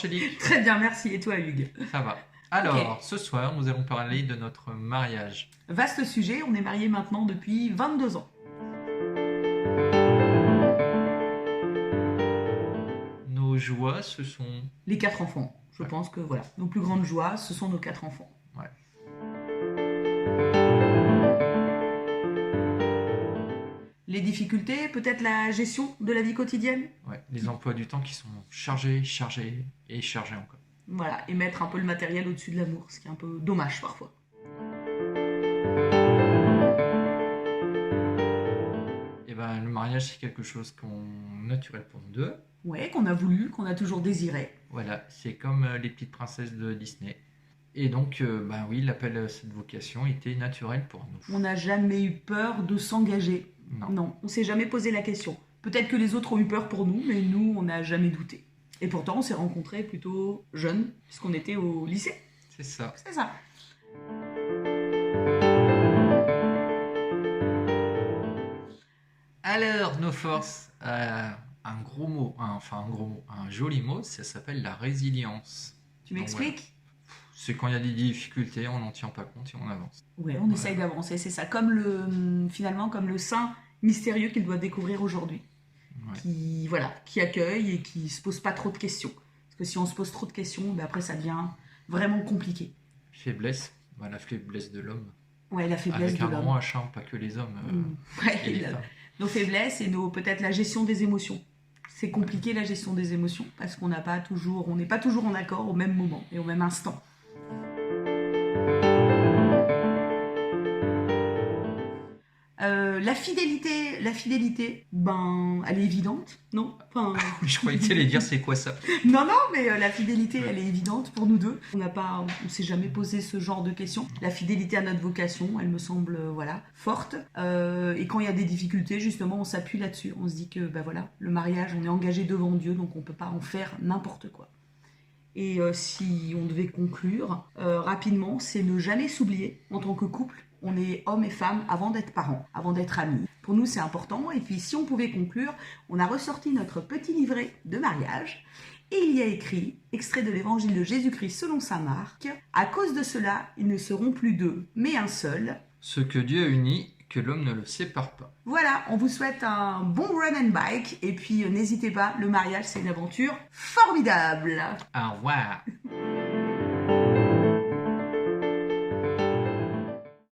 Angélique? Très bien, merci. Et toi, Hugues? Ça va. Alors, ce soir, nous allons parler de notre mariage. Vaste sujet, on est mariés maintenant depuis 22 ans. Nos joies, ce sont... Les 4 enfants. Je Ouais. pense que voilà, nos plus grandes joies, ce sont nos 4 enfants. Ouais. Les difficultés, peut-être la gestion de la vie quotidienne. Ouais. Les emplois du temps qui sont chargés et chargés encore. Voilà, et mettre un peu le matériel au-dessus de l'amour, ce qui est un peu dommage parfois. Et ben, le mariage, c'est quelque chose qu'on naturel pour nous deux. Ouais, qu'on a voulu, qu'on a toujours désiré. Voilà, c'est comme les petites princesses de Disney. Et donc, ben oui, l'appel à cette vocation était naturel pour nous. On n'a jamais eu peur de s'engager. Non. Non, on s'est jamais posé la question. Peut-être que les autres ont eu peur pour nous, mais nous, on n'a jamais douté. Et pourtant, on s'est rencontrés plutôt jeunes, puisqu'on était au lycée. C'est ça. C'est ça. Alors, nos forces, un joli mot, ça s'appelle la résilience. Tu Donc, m'expliques? voilà. C'est quand il y a des difficultés, on n'en tient pas compte et on avance. Ouais, on essaye d'avancer, c'est ça. Comme finalement, comme le saint mystérieux qu'il doit découvrir aujourd'hui. Ouais. Qui accueille et qui se pose pas trop de questions. Parce que si on se pose trop de questions, ben après ça devient vraiment compliqué. Faiblesse, la faiblesse de l'homme. Ouais, la faiblesse Avec de un l'homme. grand H, pas que les hommes Ouais, et les femmes. nos faiblesses et peut-être la gestion des émotions. C'est compliqué la gestion des émotions parce qu'on n'est pas toujours en accord au même moment et au même instant. La fidélité, ben, elle est évidente, non? Enfin, Je croyais que tu allais dire c'est quoi ça? non, mais la fidélité, elle est évidente pour nous deux. On s'est jamais posé ce genre de questions. La fidélité à notre vocation, elle me semble, forte. Et quand il y a des difficultés, justement, on s'appuie là-dessus. On se dit que, le mariage, on est engagé devant Dieu, donc on peut pas en faire n'importe quoi. Et si on devait conclure rapidement, c'est ne jamais s'oublier en tant que couple. On est homme et femme avant d'être parents, avant d'être amis. Pour nous, c'est important. Et puis, si on pouvait conclure, on a ressorti notre petit livret de mariage. Et il y a écrit, extrait de l'évangile de Jésus-Christ selon saint Marc, « À cause de cela, ils ne seront plus deux, mais un seul. Ce que Dieu a uni, que l'homme ne le sépare pas. » Voilà, on vous souhaite un bon run and bike. Et puis, n'hésitez pas, le mariage, c'est une aventure formidable. Au revoir.